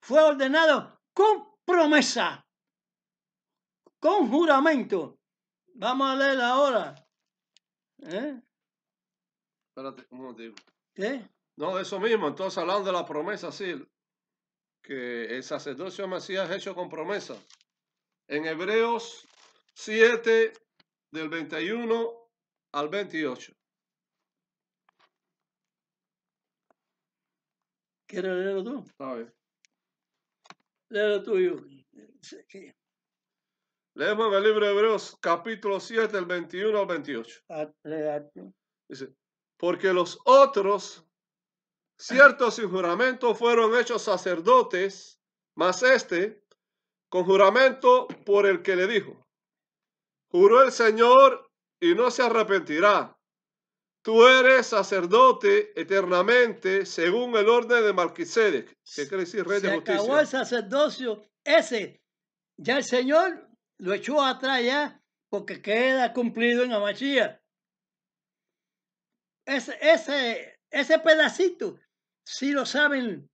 [SPEAKER 1] fue ordenado con promesa, con juramento. Vamos a leer ahora.
[SPEAKER 2] Espérate, un momentito.
[SPEAKER 1] ¿Qué?
[SPEAKER 2] No, eso mismo. Entonces, hablando de la promesa, sí, que el sacerdocio Mesías es hecho con promesa. En Hebreos 7, del 21 al 28.
[SPEAKER 1] ¿Quieres leerlo tú?
[SPEAKER 2] Está bien.
[SPEAKER 1] Léelo tú.
[SPEAKER 2] Leemos en el libro de Hebreos, capítulo 7, del 21 al 28. Dice, porque los otros, ciertos sin juramento, fueron hechos sacerdotes, mas este, con juramento por el que le dijo, juró el Señor y no se arrepentirá. Tú eres sacerdote eternamente según el orden de Melquisedec. ¿Qué quiere decir rey de
[SPEAKER 1] Se
[SPEAKER 2] justicia?
[SPEAKER 1] acabó el sacerdocio ese. Ya el Señor lo echó atrás ya porque queda cumplido en Amachía. Ese pedacito sí lo saben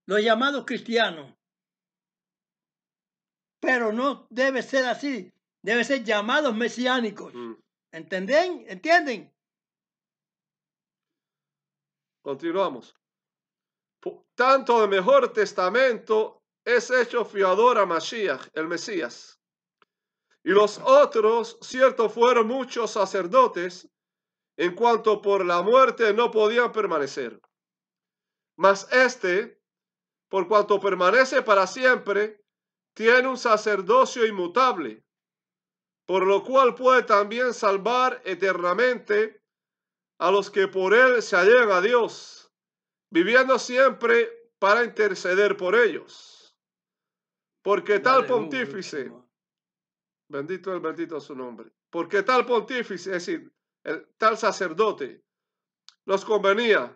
[SPEAKER 1] los llamados cristianos. Pero no debe ser así. Debe ser llamados mesiánicos. ¿Entienden? ¿Entienden?
[SPEAKER 2] Continuamos. Tanto el mejor testamento es hecho fiador a Mashiach, el Mesías. Y los otros, cierto, fueron muchos sacerdotes, en cuanto por la muerte no podían permanecer. Mas este, por cuanto permanece para siempre, tiene un sacerdocio inmutable, por lo cual puede también salvar eternamente a los que por él se allegan a Dios, viviendo siempre para interceder por ellos. Porque tal pontífice, bendito su nombre, porque tal pontífice, es decir, tal sacerdote, nos convenía,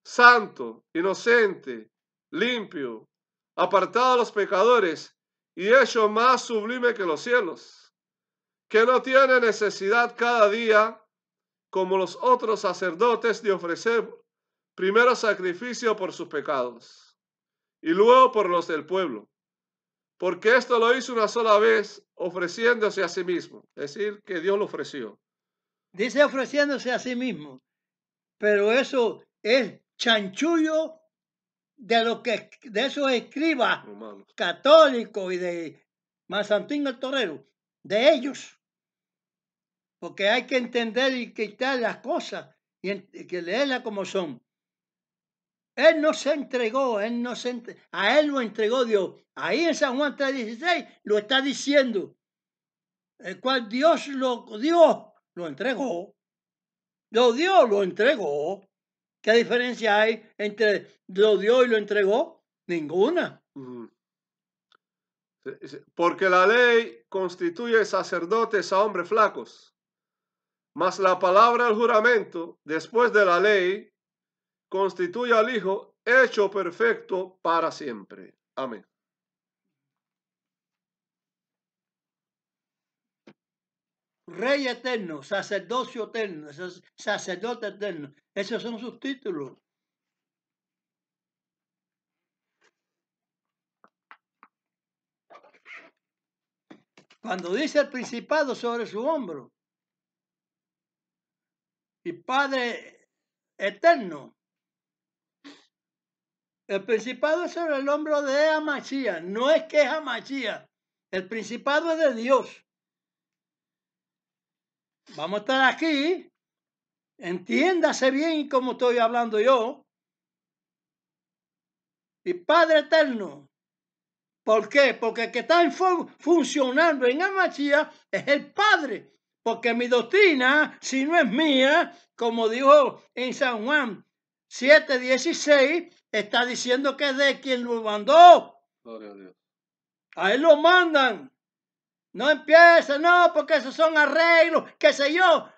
[SPEAKER 2] santo, inocente, limpio, apartado de los pecadores y hecho más sublime que los cielos, que no tiene necesidad cada día, como los otros sacerdotes, de ofrecer primero sacrificio por sus pecados y luego por los del pueblo, porque esto lo hizo una sola vez, ofreciéndose a sí mismo, es decir, que Dios lo ofreció.
[SPEAKER 1] Dice ofreciéndose a sí mismo, pero eso es chanchullo de esos escribas católicos y de Mazantín el Torero, de ellos. Porque hay que entender y quitar las cosas y que leerlas como son. Él no se entregó, a él lo entregó Dios. Ahí en San Juan 3:16 lo está diciendo. El cual Dios lo entregó. Lo dio, lo entregó. ¿Qué diferencia hay entre lo dio y lo entregó? Ninguna.
[SPEAKER 2] Porque la ley constituye sacerdotes a hombres flacos, mas la palabra del juramento, después de la ley, constituye al Hijo hecho perfecto para siempre. Amén.
[SPEAKER 1] Rey eterno, sacerdocio eterno, sacerdote eterno. Esos son sus títulos. Cuando dice el principado sobre su hombro y Padre eterno, el principado es sobre el hombro de Amachía. No es que es Amachía. El principado es de Dios. Vamos a estar aquí. Entiéndase bien como estoy hablando yo. Y Padre eterno. ¿Por qué? Porque el que está funcionando en Amachía es el Padre. Porque mi doctrina, si no es mía, como dijo en San Juan 7:16, está diciendo que es de quien lo mandó.
[SPEAKER 2] Gloria a Dios.
[SPEAKER 1] A él lo mandan. No empieza, no, porque esos son arreglos, qué sé yo.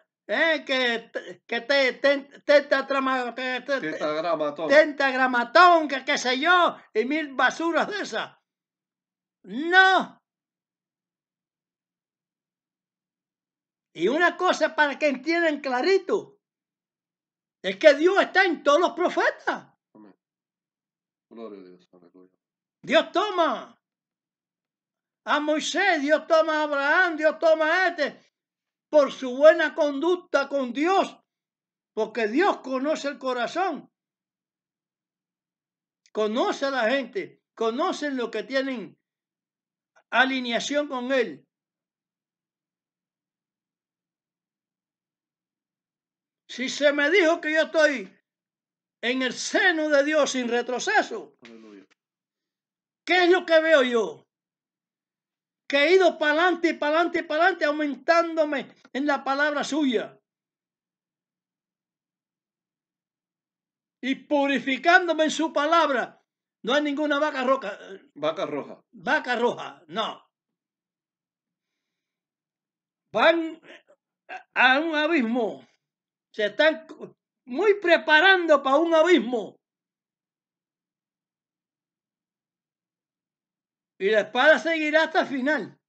[SPEAKER 1] Tentagramatón, que qué sé yo, y mil basuras de esas. No. Y una cosa para que entiendan clarito, es que Dios está en todos los profetas.
[SPEAKER 2] Amén. Gloria a Dios. Aleluya.
[SPEAKER 1] Dios toma a Moisés, Dios toma a Abraham, Dios toma a este, por su buena conducta con Dios, porque Dios conoce el corazón, conoce a la gente, conocen lo que tienen alineación con Él. Si se me dijo que yo estoy en el seno de Dios sin retroceso,
[SPEAKER 2] Aleluya.
[SPEAKER 1] ¿qué es lo que veo yo? Que he ido para adelante y para adelante y para adelante, aumentándome en la palabra suya y purificándome en su palabra. No hay ninguna vaca roja.
[SPEAKER 2] Vaca roja.
[SPEAKER 1] Vaca roja, no. Van a un abismo. Se están muy preparando para un abismo. Y la espada seguirá hasta el final.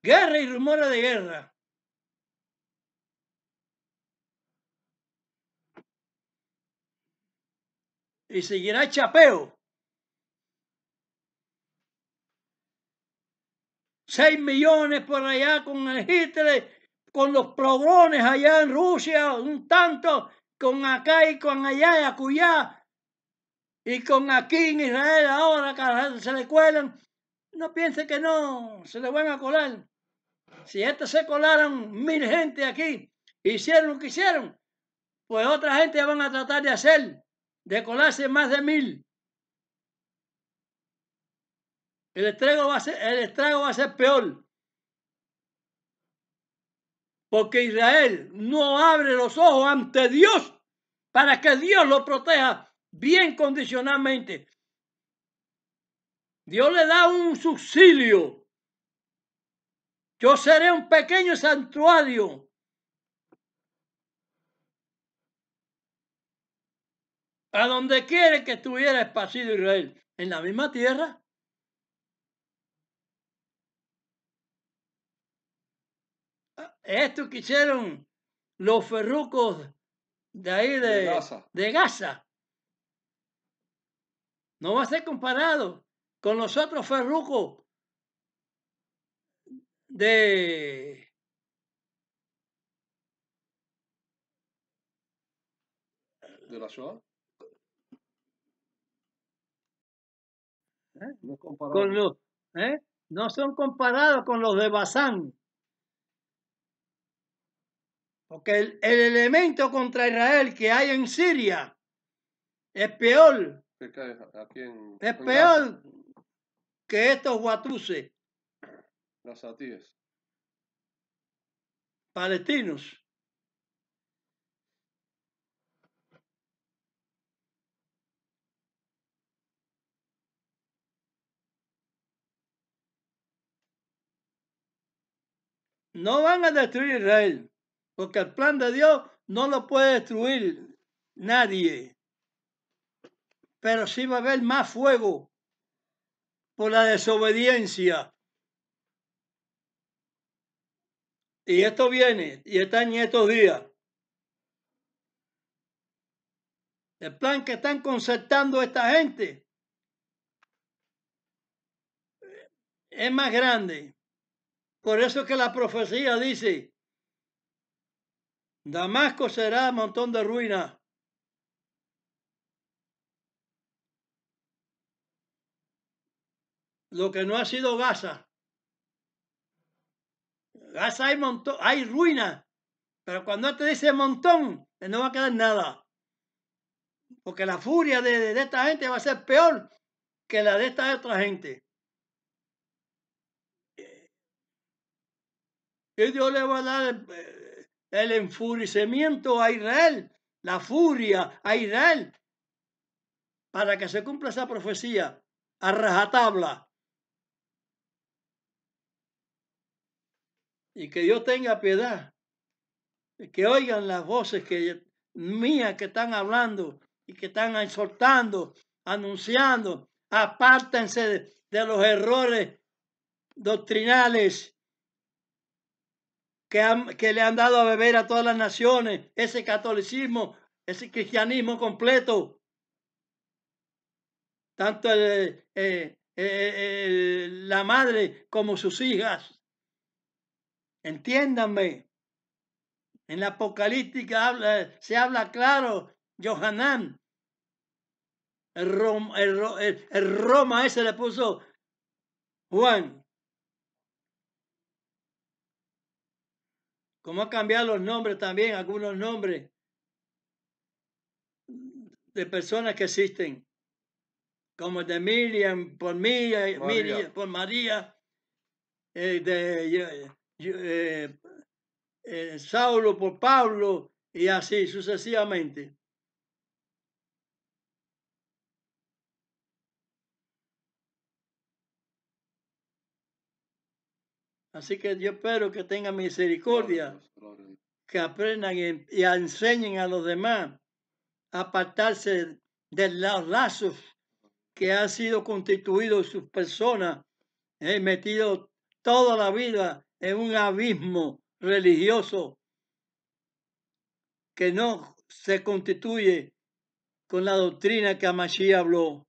[SPEAKER 1] Guerra y rumores de guerra. Y seguirá el chapeo. 6 millones por allá con el Hitler, con los pogrones allá en Rusia, un tanto, con acá y con allá y acullá, y con aquí en Israel ahora que se le cuelan. No piense que no, se le van a colar. Si estos se colaron 1000 gente aquí, hicieron lo que hicieron, pues otra gente van a tratar de hacer, de colarse más de 1000. El estrago va a ser peor. Porque Israel no abre los ojos ante Dios para que Dios lo proteja bien condicionalmente. Dios le da un subsidio. Yo seré un pequeño santuario. A donde quiere que estuviera esparcido Israel. En la misma tierra. Esto que hicieron los ferrucos de ahí de Gaza. No va a ser comparado con los otros ferrucos de
[SPEAKER 2] la Shoah. No es
[SPEAKER 1] con
[SPEAKER 2] comparable.
[SPEAKER 1] los, no son comparados con los de Basán. Porque el elemento contra Israel que hay en Siria es peor.
[SPEAKER 2] Aquí en
[SPEAKER 1] Es
[SPEAKER 2] Gaza.
[SPEAKER 1] peor que estos guatuses
[SPEAKER 2] Gazatíes.
[SPEAKER 1] palestinos. No van a destruir Israel, porque el plan de Dios no lo puede destruir nadie. Pero sí va a haber más fuego por la desobediencia. Y esto viene, y está en estos días. El plan que están concertando esta gente es más grande. Por eso es que la profecía dice, Damasco será un montón de ruinas. Lo que no ha sido Gaza. Gaza hay montón, hay ruinas, pero cuando te dice montón, no va a quedar nada. Porque la furia de esta gente va a ser peor que la de esta otra gente. Y Dios le va a dar el enfurecimiento a Israel, la furia a Israel, para que se cumpla esa profecía a rajatabla. Y que Dios tenga piedad. Que oigan las voces mías que están hablando y que están exhortando, anunciando. Apártense de los errores doctrinales que le han dado a beber a todas las naciones, ese catolicismo, ese cristianismo completo. Tanto la madre como sus hijas. Entiéndanme. En la Apocalíptica se habla claro, Johanán. El Roma ese le puso Juan. Como ha cambiado los nombres también, algunos nombres de personas que existen, como el de Miriam por Miriam,
[SPEAKER 2] María.
[SPEAKER 1] por María, Saulo por Pablo, y así sucesivamente. Así que yo espero que tengan
[SPEAKER 2] Gloria a
[SPEAKER 1] misericordia,
[SPEAKER 2] Dios, gloria a Dios.
[SPEAKER 1] que aprendan y enseñen a los demás a apartarse de los lazos que han sido constituidos sus personas, metido toda la vida en un abismo religioso que no se constituye con la doctrina que Mashiach habló.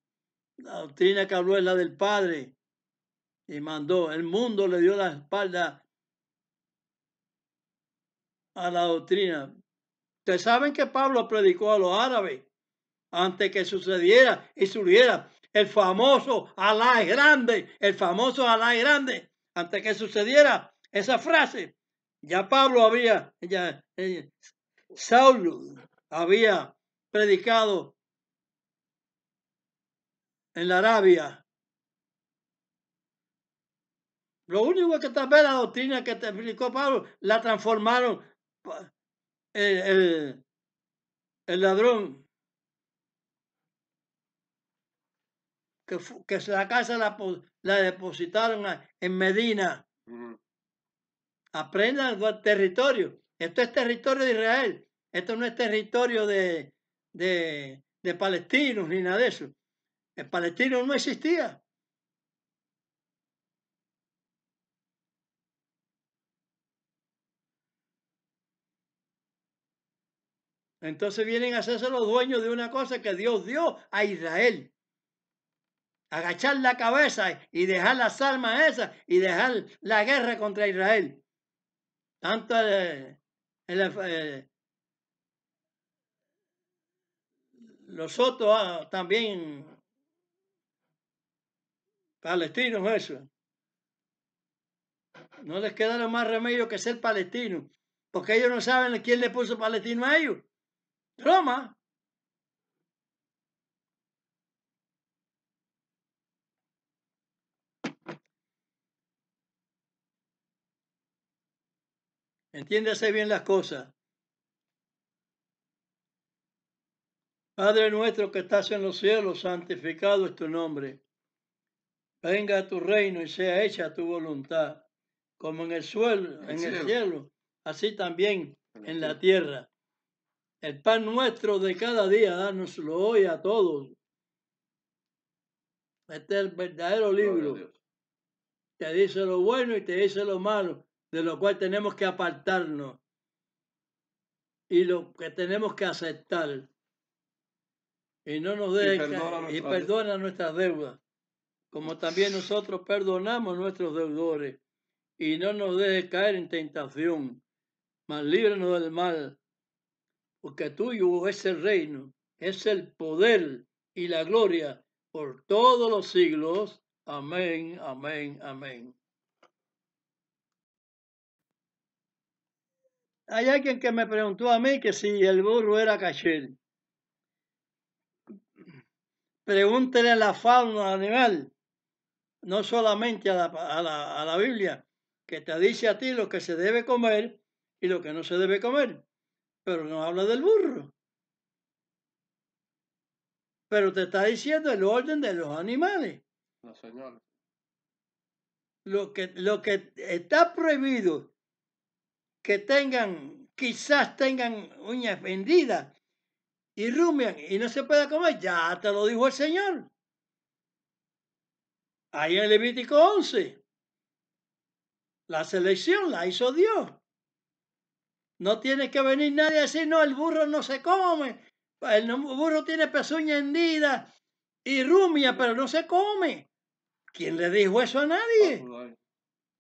[SPEAKER 1] La doctrina que habló es la del Padre y mandó. El mundo le dio la espalda a la doctrina. Ustedes saben que Pablo predicó a los árabes antes que sucediera y surgiera el famoso Alá es grande, el famoso Alá es grande. Antes que sucediera esa frase, ya Pablo había, Saulo había predicado en la Arabia. Lo único que tal vez la doctrina que te explicó Pablo la transformaron el, el ladrón que la casa la depositaron en Medina. Aprendan el territorio. Esto es territorio de Israel. Esto no es territorio de palestinos ni nada de eso. El palestino no existía. Entonces vienen a hacerse los dueños de una cosa que Dios dio a Israel. Agachar la cabeza y dejar las armas esas y dejar la guerra contra Israel. Tanto los otros también palestinos, eso. No les quedaron más remedio que ser palestinos, porque ellos no saben quién le puso palestino a ellos. Roma. Entiéndase bien las cosas. Padre nuestro que estás en los cielos, santificado es tu nombre. Venga a tu reino y sea hecha tu voluntad, como en el cielo, así también en la tierra. El pan nuestro de cada día, dánoslo hoy a todos. Este es el verdadero libro. Te dice lo bueno y te dice lo malo, de lo cual tenemos que apartarnos y lo que tenemos que aceptar. Y no nos deje y perdona nuestras deudas, como también nosotros perdonamos a nuestros deudores. Y no nos deje caer en tentación, mas líbranos del mal, porque tuyo es el reino, es el poder y la gloria por todos los siglos. Amén, amén, amén. Hay alguien que me preguntó a mí que si el burro era kasher. Pregúntele a la fauna animal, no solamente a la Biblia, que te dice a ti lo que se debe comer y lo que no se debe comer, pero no habla del burro. Pero te está diciendo el orden de los animales.
[SPEAKER 2] No, señor.
[SPEAKER 1] Lo que está prohibido que quizás tengan uñas vendidas y rumian y no se pueda comer, ya te lo dijo el Señor. Ahí en Levítico 11. La selección la hizo Dios. No tiene que venir nadie a decir, no, el burro no se come. El burro tiene pezuña hendida y rumia, pero no se come. ¿Quién le dijo eso a nadie?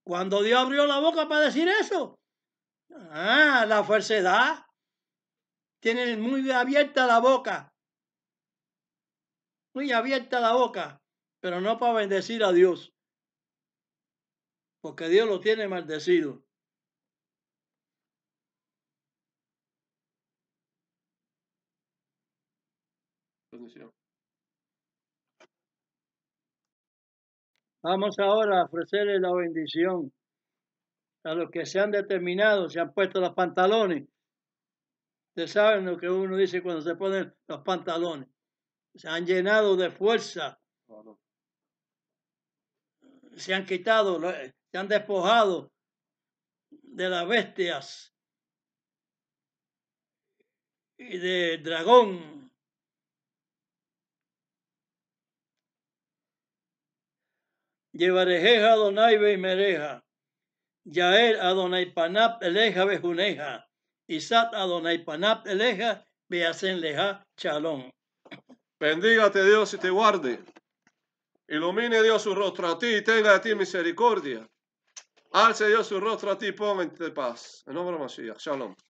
[SPEAKER 1] Cuando Dios abrió la boca para decir eso. La falsedad. Tiene muy abierta la boca. Muy abierta la boca. Pero no para bendecir a Dios. Porque Dios lo tiene maldecido.
[SPEAKER 2] bendición.
[SPEAKER 1] Vamos ahora a ofrecerle la bendición a los que se han determinado, se han puesto los pantalones. Ustedes saben lo que uno dice cuando se ponen los pantalones. Se han llenado de fuerza,
[SPEAKER 2] Claro.
[SPEAKER 1] se han quitado, se han despojado de las bestias y de dragón. Llevarejeja Adonai Beimereja, Yael Adonai Panap Eleja Bejuneja, Isat Adonai Panap Eleja Beasen Leja Shalom.
[SPEAKER 2] Bendígate Dios y te guarde. Ilumine Dios su rostro a ti y tenga de ti misericordia. Alce Dios su rostro a ti y ponga en paz. En nombre de Mashiach. Shalom.